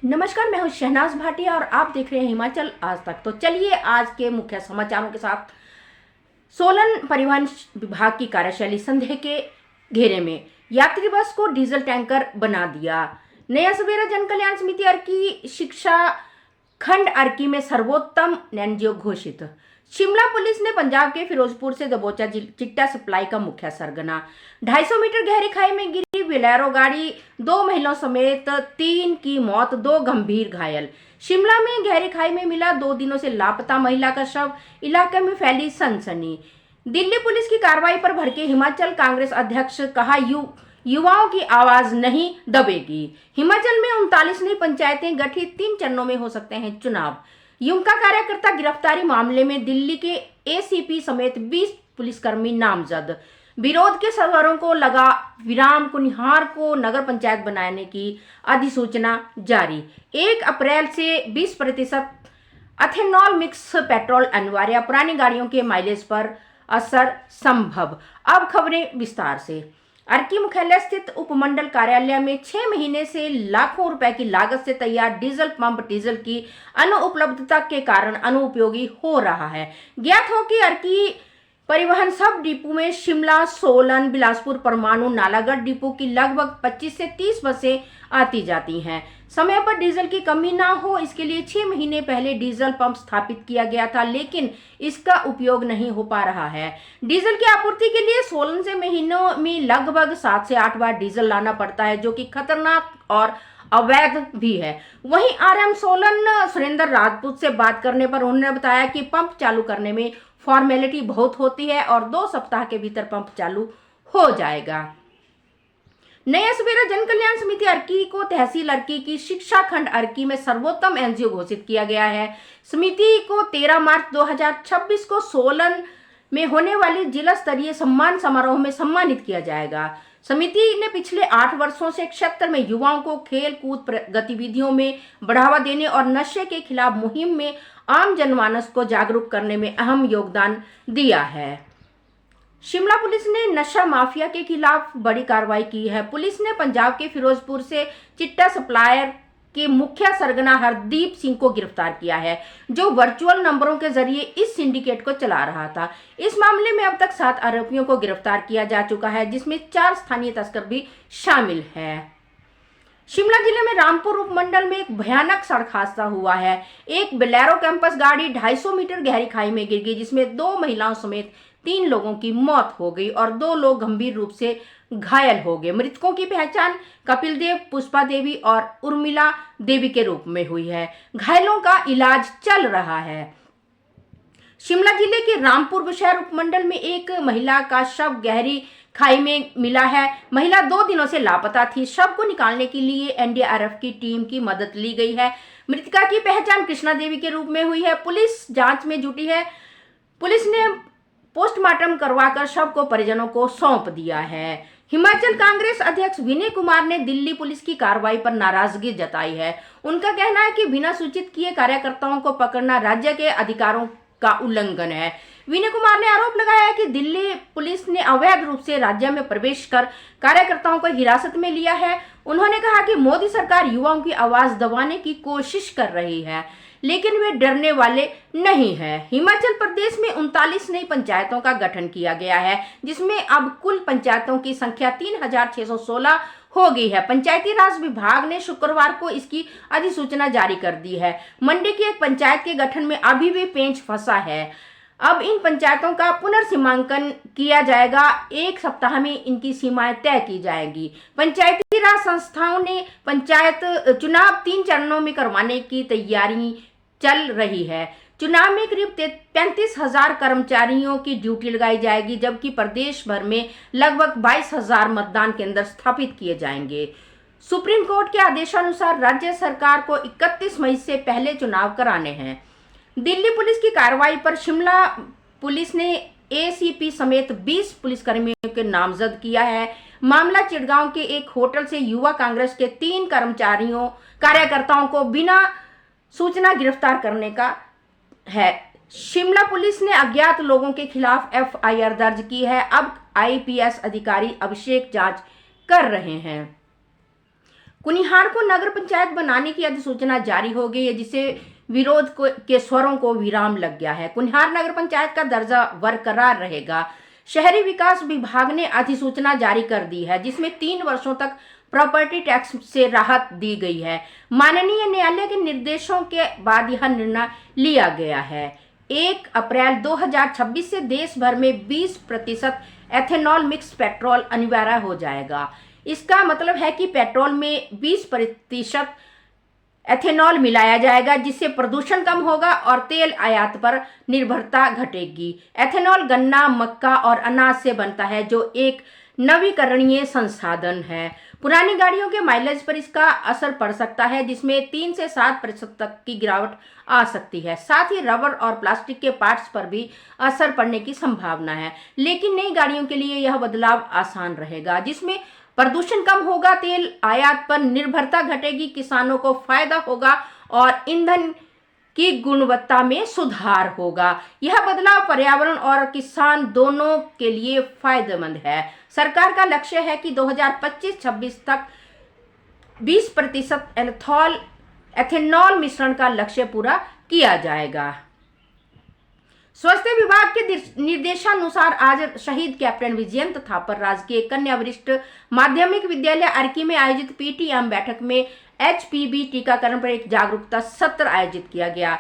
नमस्कार, मैं हूं शहनाज भाटिया और आप देख रहे हैं हिमाचल आज तक। तो चलिए आज के मुख्य समाचारों के साथ। सोलन परिवहन विभाग की कार्यशैली संदेह के घेरे में, यात्री बस को डीजल टैंकर बना दिया। नया सवेरा जन कल्याण समिति अर्की शिक्षा खंड अर्की में सर्वोत्तम एनजीओ घोषित। शिमला पुलिस ने पंजाब के फिरोजपुर से दबोचा चिट्टा सप्लाई का मुख्य सरगना। 250 मीटर गहरी खाई में गिरी बोलेरो गाड़ी, 2 महिलाओं समेत 3 की मौत, 2 गंभीर घायल। शिमला में गहरी खाई में मिला 2 दिनों से लापता महिला का शव, इलाके में फैली सनसनी। दिल्ली पुलिस की कार्रवाई पर भड़के हिमाचल कांग्रेस अध्यक्ष, कहा युवाओं की आवाज नहीं दबेगी। हिमाचल में 39 नई पंचायतें गठित, 3 चरणों में हो सकते हैं चुनाव। युमका कार्यकर्ता गिरफ्तारी मामले में दिल्ली के एसीपी समेत 20 पुलिसकर्मी नामजद। विरोध के स्वरों को लगा विराम, कुनिहार को नगर पंचायत बनाने की अधिसूचना जारी। 1 अप्रैल से 20% एथेनॉल मिक्स पेट्रोल अनिवार्य, पुरानी गाड़ियों के माइलेज पर असर संभव। अब खबरें विस्तार से। अर्की मुख्यालय स्थित उपमंडल कार्यालय में 6 महीने से लाखों रुपए की लागत से तैयार डीजल पंप डीजल की अनुपलब्धता के कारण अनुपयोगी हो रहा है। ज्ञात हो कि अर्की परिवहन सब डिपो में शिमला, सोलन, बिलासपुर, परमाणु, नालागढ़ डिपो की लगभग 25 से 30 बसें आती जाती हैं। समय पर डीजल की कमी ना हो, इसके लिए 6 महीने पहले डीजल पंप स्थापित किया गया था, लेकिन इसका उपयोग नहीं हो पा रहा है। डीजल की आपूर्ति के लिए सोलन से महीनों में लगभग 7 से 8 बार डीजल लाना पड़ता है, जो कि खतरनाक और अवैध भी है। वहीं आरएम सोलन सुरेंद्र राजपूत से बात करने पर उन्होंने बताया कि पंप चालू करने में फॉर्मेलिटी बहुत होती है और 2 सप्ताह के भीतर पंप चालू हो जाएगा। नया सवेरा जन कल्याण समिति अर्की को तहसील अर्की की शिक्षा खंड अर्की में सर्वोत्तम एनजीओ घोषित किया गया है। समिति को 13 मार्च 2026 को सोलन में होने वाले जिला स्तरीय सम्मान समारोह में सम्मानित किया जाएगा। समिति ने पिछले 8 वर्षों से क्षेत्र में युवाओं को खेल कूद गतिविधियों में बढ़ावा देने और नशे के खिलाफ मुहिम में आम जनमानस को जागरूक करने में अहम योगदान दिया है। शिमला पुलिस ने नशा माफिया के खिलाफ बड़ी कार्रवाई की है। पुलिस ने पंजाब के फिरोजपुर से चिट्टा सप्लायर के मुख्य सरगना हरदीप सिंह को गिरफ्तार किया है, जो वर्चुअल नंबरों के जरिए इस सिंडिकेट को चला रहा था। इस मामले में अब तक 7 आरोपियों को गिरफ्तार किया जा चुका है, जिसमें 4 स्थानीय तस्कर भी शामिल है। शिमला जिले में रामपुर उपमंडल में एक भयानक सड़क हादसा हुआ है। एक बोलेरो कैंपस गाड़ी 250 मीटर गहरी खाई में गिर गई, जिसमें 2 महिलाओं समेत 3 लोगों की मौत हो गई और 2 लोग गंभीर रूप से घायल हो गए। मृतकों की पहचान कपिल देव, पुष्पा देवी और उर्मिला देवी के रूप में हुई है। घायलों का इलाज चल रहा है। शिमला जिले के रामपुर शहर उपमंडल में एक महिला का शव गहरी खाई में मिला है। महिला 2 दिनों से लापता थी। शव को निकालने के लिए एनडीआरएफ की टीम की मदद ली गई है। मृतका की पहचान कृष्णा देवी के रूप में हुई है। पुलिस जांच में जुटी है। पुलिस ने पोस्टमार्टम करवाकर शव को परिजनों को सौंप दिया है। हिमाचल कांग्रेस अध्यक्ष विनय कुमार ने दिल्ली पुलिस की कार्रवाई पर नाराजगी जताई है। उनका कहना है कि बिना सूचित किए कार्यकर्ताओं को पकड़ना राज्य के अधिकारों का उल्लंघन है। विनय कुमार ने आरोप लगाया कि दिल्ली पुलिस ने अवैध रूप से राज्य में प्रवेश कर कार्यकर्ताओं को हिरासत में लिया है। उन्होंने कहा कि मोदी सरकार युवाओं की आवाज दबाने की कोशिश कर रही है, लेकिन वे डरने वाले नहीं है। हिमाचल प्रदेश में 39 नई पंचायतों का गठन किया गया है, जिसमें अब कुल पंचायतों की संख्या 3616 हो गई है। पंचायती राज विभाग ने शुक्रवार को इसकी अधिसूचना जारी कर दी है। मंडी की एक पंचायत के गठन में अभी भी पेंच फंसा है। अब इन पंचायतों का पुनर्सीमांकन किया जाएगा। 1 सप्ताह में इनकी सीमाएं तय की जाएगी। पंचायती राज संस्थाओं ने पंचायत चुनाव 3 चरणों में करवाने की तैयारी चल रही है। चुनाव में करीब 35,000 कर्मचारियों की ड्यूटी लगाई जाएगी, जबकि प्रदेश भर में लगभग 22,000 मतदान केंद्र स्थापित किए जाएंगे। सुप्रीम कोर्ट के आदेशानुसार राज्य सरकार को 31 मई से पहले चुनाव कराने हैं। दिल्ली पुलिस की कार्रवाई पर शिमला पुलिस ने एसीपी समेत 20 पुलिसकर्मियों के नामजद किया है। मामला चिड़गांव के एक होटल से युवा कांग्रेस के 3 कार्यकर्ताओं को बिना सूचना गिरफ्तार करने का है। शिमला पुलिस ने अज्ञात लोगों के खिलाफ एफआईआर दर्ज की है। अब आईपीएस अधिकारी अभिषेक जांच कर रहे हैं। कुनिहार को नगर पंचायत बनाने की अधिसूचना जारी हो गई है, जिसे विरोध के स्वरों को विराम लग गया है। कुनिहार नगर पंचायत का दर्जा बरकरार रहेगा। शहरी विकास विभाग ने अधिसूचना जारी कर दी है, जिसमें 3 वर्षों तक प्रॉपर्टी टैक्स से राहत दी गई है। माननीय न्यायालय के निर्देशों के बाद यह निर्णय लिया गया है। 1 अप्रैल 2026 से देश भर में 20% एथेनॉल मिक्स पेट्रोल अनिवार्य हो जाएगा। इसका मतलब है कि पेट्रोल में 20% एथेनॉल मिलाया जाएगा, जिससे प्रदूषण कम होगा और तेल आयात पर निर्भरता घटेगी। एथेनॉल गन्ना, मक्का और अनाज से बनता है, जो एक नवीकरणीय संसाधन है। पुरानी गाड़ियों के माइलेज पर इसका असर पड़ सकता है, जिसमें 3 से 7% तक की गिरावट आ सकती है। साथ ही रबर और प्लास्टिक के पार्ट्स पर भी असर पड़ने की संभावना है, लेकिन नई गाड़ियों के लिए यह बदलाव आसान रहेगा, जिसमें प्रदूषण कम होगा, तेल आयात पर निर्भरता घटेगी, किसानों को फायदा होगा और ईंधन की गुणवत्ता में सुधार होगा। यह बदलाव पर्यावरण और किसान दोनों के लिए फायदेमंद है। सरकार का लक्ष्य है कि 2025-26 तक 20% एथेनॉल मिश्रण का लक्ष्य पूरा किया जाएगा। स्वास्थ्य विभाग के निर्देशानुसार आज शहीद कैप्टन विजयंत थापर राजकीय कन्या वरिष्ठ माध्यमिक विद्यालय अर्की में आयोजित पीटीएम बैठक में एचपीवी टीकाकरण पर एक जागरूकता सत्र आयोजित किया गया।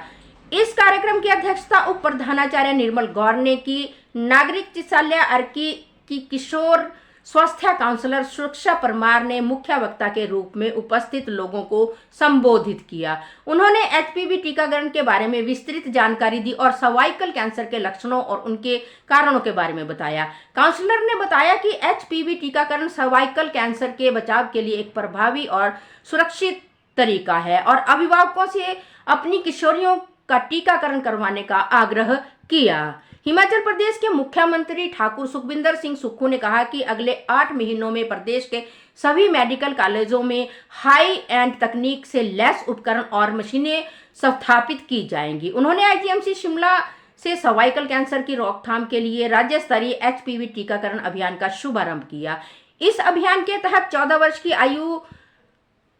इस कार्यक्रम की अध्यक्षता उप प्रधानाचार्य निर्मल गौर ने की। नागरिक चिकित्सालय अर्की की किशोर स्वास्थ्य काउंसलर सुरक्षा परमार ने मुख्य वक्ता के रूप में उपस्थित लोगों को संबोधित किया। उन्होंने एचपीवी टीकाकरण के बारे में विस्तृत जानकारी दी और सर्वाइकल कैंसर के लक्षणों और उनके कारणों के बारे में बताया। काउंसलर ने बताया कि एचपीवी टीकाकरण सर्वाइकल कैंसर के बचाव के लिए एक प्रभावी और सुरक्षित तरीका है और अभिभावकों से अपनी किशोरियों का टीकाकरण करवाने का आग्रह किया। हिमाचल प्रदेश के मुख्यमंत्री ठाकुर सुखविंदर सिंह सुक्खू ने कहा कि अगले 8 महीनों में प्रदेश के सभी मेडिकल कॉलेजों में हाई एंड तकनीक से लैस उपकरण और मशीनें स्थापित की जाएंगी। उन्होंने आईजीएमसी शिमला से सर्वाइकल कैंसर की रोकथाम के लिए राज्य स्तरीय एचपीवी टीकाकरण अभियान का शुभारंभ किया। इस अभियान के तहत 14 वर्ष की आयु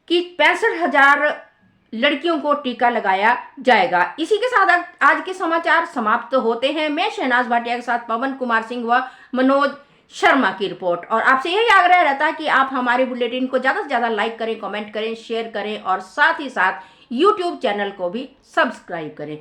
की 65,000 लड़कियों को टीका लगाया जाएगा। इसी के साथ आज के समाचार समाप्त होते हैं। मैं शहनाज भाटिया के साथ पवन कुमार सिंह व मनोज शर्मा की रिपोर्ट। और आपसे यही आग्रह रहता है कि आप हमारे बुलेटिन को ज़्यादा से ज़्यादा लाइक करें, कमेंट करें, शेयर करें और साथ ही साथ यूट्यूब चैनल को भी सब्सक्राइब करें।